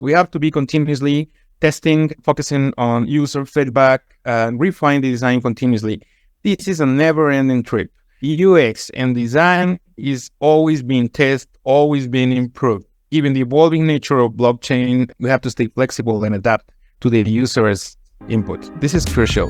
We have to be continuously testing, focusing on user feedback, and refine the design continuously. This is a never-ending trip. UX and design is always being tested, always being improved. Given the evolving nature of blockchain, we have to stay flexible and adapt to the user's input. This is crucial.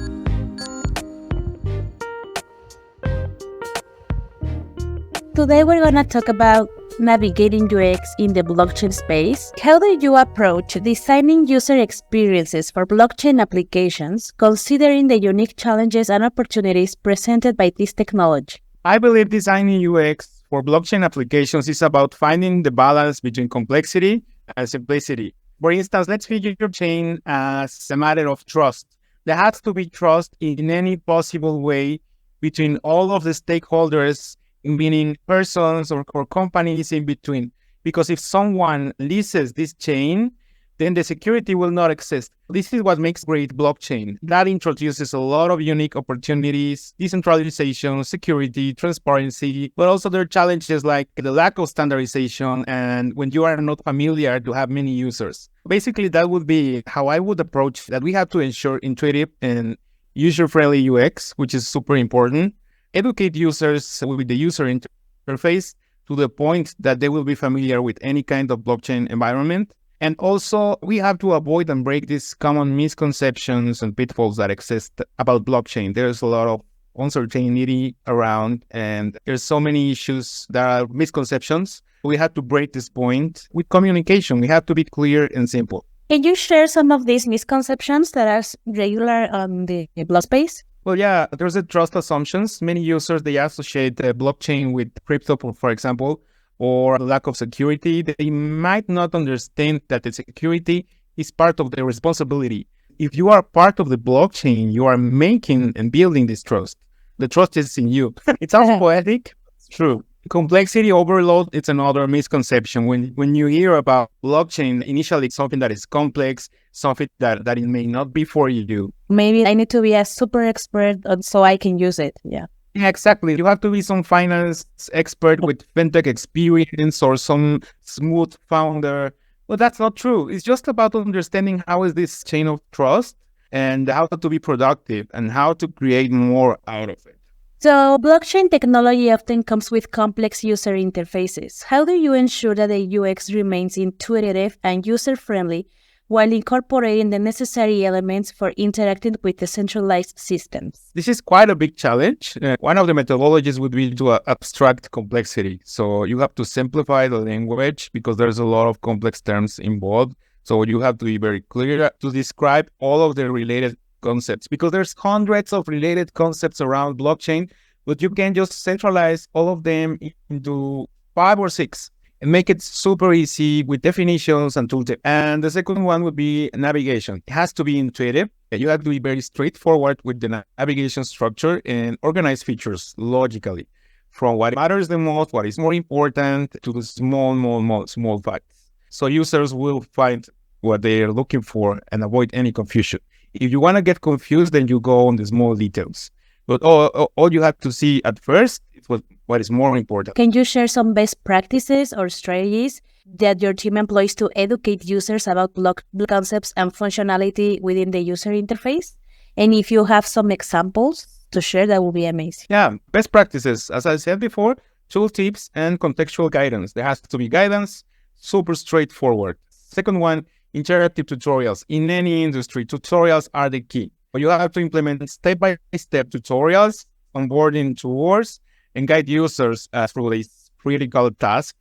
Today we're going to talk about navigating UX in the blockchain space. How do you approach designing user experiences for blockchain applications, considering the unique challenges and opportunities presented by this technology? I believe designing UX for blockchain applications is about finding the balance between complexity and simplicity. For instance, let's figure blockchain as a matter of trust. There has to be trust in any possible way between all of the stakeholders, meaning persons or companies in between. Because if someone leases this chain, then the security will not exist. This is what makes great blockchain. That introduces a lot of unique opportunities, decentralization, security, transparency, but also there are challenges like the lack of standardization and when you are not familiar to have many users. Basically, that would be how I would approach that. We have to ensure intuitive and user-friendly UX, which is super important. Educate users with the user interface to the point that they will be familiar with any kind of blockchain environment. And also, we have to avoid and break these common misconceptions and pitfalls that exist about blockchain. There's a lot of uncertainty around, and there's so many issues that are misconceptions. We have to break this point with communication. We have to be clear and simple. Can you share some of these misconceptions that are regular on the block space? Well, yeah, there's a trust assumptions. Many users, they associate blockchain with crypto, for example, or lack of security. They might not understand that the security is part of their responsibility. If you are part of the blockchain, you are making and building this trust. The trust is in you. It sounds poetic, but it's true. Complexity overload, it's another misconception. When you hear about blockchain, initially it's something that is complex, something that it may not be for you. Maybe I need to be a super expert so I can use it. Yeah, exactly. You have to be some finance expert with fintech experience or some smooth founder. But that's not true. It's just about understanding how is this chain of trust and how to be productive and how to create more out of it. So blockchain technology often comes with complex user interfaces. How do you ensure that the UX remains intuitive and user-friendly while incorporating the necessary elements for interacting with decentralized systems? This is quite a big challenge. One of the methodologies would be to abstract complexity. So you have to simplify the language because there's a lot of complex terms involved. So you have to be very clear to describe all of the related concepts because there's hundreds of related concepts around blockchain, but you can just centralize all of them into 5 or 6 and make it super easy with definitions and tooltips. And the second one would be navigation. It has to be intuitive. You have to be very straightforward with the navigation structure and organize features logically from what matters the most, what is more important, to the small facts. So users will find what they are looking for and avoid any confusion. If you want to get confused, then you go on the small details. But all you have to see at first is what is more important. Can you share some best practices or strategies that your team employs to educate users about block concepts and functionality within the user interface? And if you have some examples to share, that would be amazing. Yeah, best practices, as I said before, tooltips and contextual guidance. There has to be guidance, super straightforward. Second one, interactive tutorials. In any industry, tutorials are the key. You have to implement step-by-step tutorials, onboarding tools, and guide users through this critical task.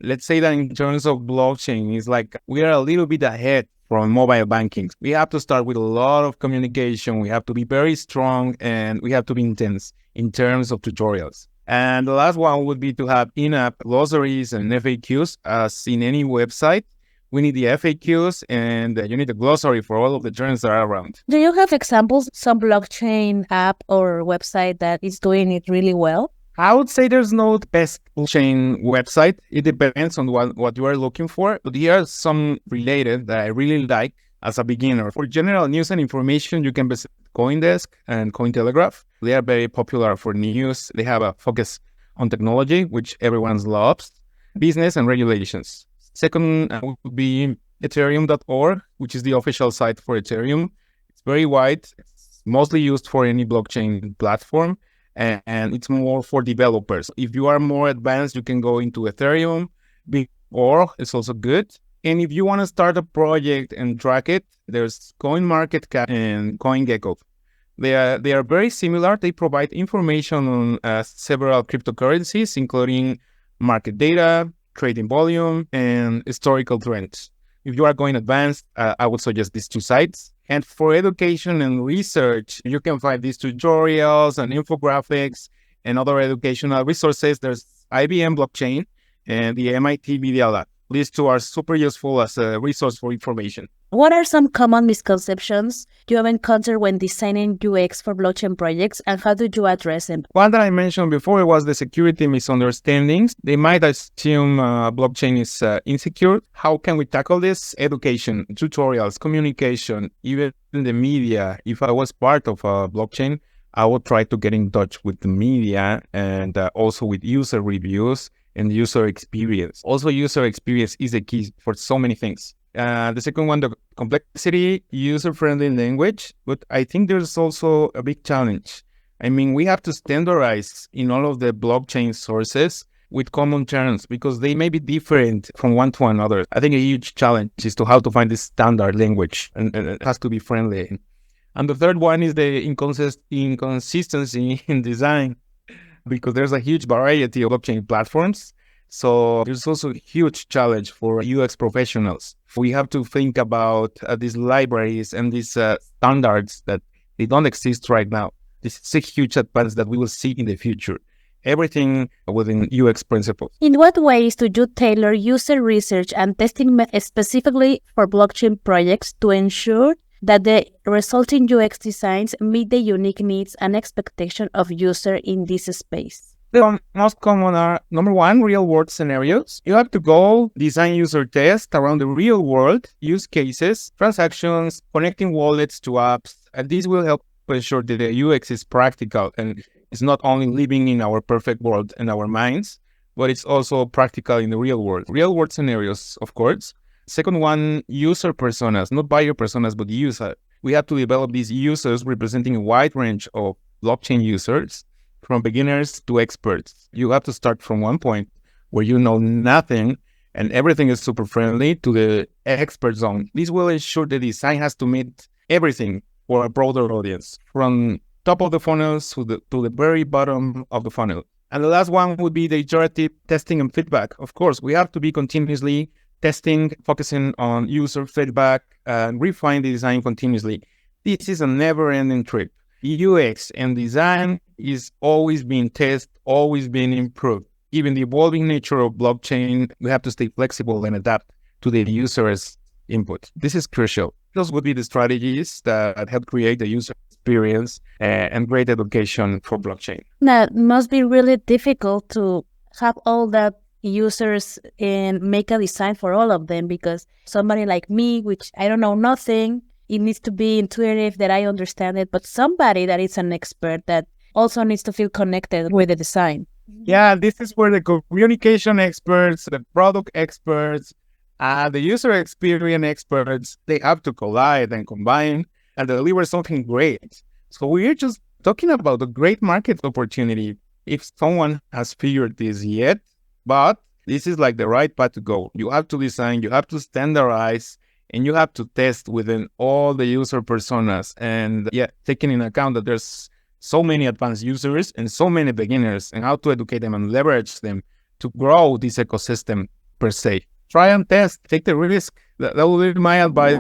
Let's say that in terms of blockchain, it's like we are a little bit ahead from mobile banking. We have to start with a lot of communication. We have to be very strong and we have to be intense in terms of tutorials. And the last one would be to have in-app glossaries and FAQs as in any website. We need the FAQs and you need a glossary for all of the terms that are around. Do you have examples, some blockchain app or website that is doing it really well? I would say there's no best blockchain website. It depends on what you are looking for. But here are some related that I really like as a beginner. For general news and information, you can visit CoinDesk and Cointelegraph. They are very popular for news. They have a focus on technology, which everyone loves, business and regulations. Second would be Ethereum.org, which is the official site for Ethereum. It's very wide. It's mostly used for any blockchain platform, and it's more for developers. If you are more advanced, you can go into Ethereum. Or it's also good. And if you want to start a project and track it, there's CoinMarketCap and CoinGecko. They are very similar. They provide information on several cryptocurrencies, including market data, trading volume, and historical trends. If you are going advanced, I would suggest these two sites. And for education and research, you can find these tutorials and infographics and other educational resources. There's IBM Blockchain and the MIT Media Lab. These two are super useful as a resource for information. What are some common misconceptions you have encountered when designing UX for blockchain projects, and how do you address them? One that I mentioned before was the security misunderstandings. They might assume blockchain is insecure. How can we tackle this? Education, tutorials, communication, even the media. If I was part of a blockchain, I would try to get in touch with the media and also with user reviews and user experience. Also, user experience is the key for so many things. The second one, the complexity, user-friendly language. But I think there's also a big challenge. I mean, we have to standardize in all of the blockchain sources with common terms because they may be different from one to another. I think a huge challenge is to how to find this standard language, and it has to be friendly. And the third one is the inconsistency in design, because there's a huge variety of blockchain platforms. So there's also a huge challenge for UX professionals. We have to think about these libraries and these standards that they don't exist right now. This is a huge advance that we will see in the future. Everything within UX principles. In what ways do you tailor user research and testing specifically for blockchain projects to ensure that the resulting UX designs meet the unique needs and expectation of user in this space? The most common are, number one, real-world scenarios. You have to go design user tests around the real-world use cases, transactions, connecting wallets to apps, and this will help ensure that the UX is practical and it's not only living in our perfect world in our minds, but it's also practical in the real world. Real-world scenarios, of course. Second one, user personas, not buyer personas, but user. We have to develop these users representing a wide range of blockchain users, from beginners to experts. You have to start from one point where you know nothing and everything is super friendly to the expert zone. This will ensure the design has to meet everything for a broader audience, from top of the funnels to the very bottom of the funnel. And the last one would be the iterative testing and feedback. Of course, we have to be continuously testing, focusing on user feedback, and refine the design continuously. This is a never-ending trip. UX and design is always being tested, always being improved. Given the evolving nature of blockchain, we have to stay flexible and adapt to the user's input. This is crucial. Those would be the strategies that help create the user experience and great education for blockchain. Now, it must be really difficult to have all that users and make a design for all of them, because somebody like me, which I don't know nothing, it needs to be intuitive that I understand it, but somebody that is an expert that also needs to feel connected with the design. Yeah, this is where the communication experts, the product experts, the user experience experts, they have to collide and combine and deliver something great. So we're just talking about a great market opportunity if someone has figured this yet, but this is like the right path to go. You have to design, you have to standardize, and you have to test within all the user personas. And taking into account that there's so many advanced users and so many beginners, and how to educate them and leverage them to grow this ecosystem per se. Try and test, take the risk. That will be my advice.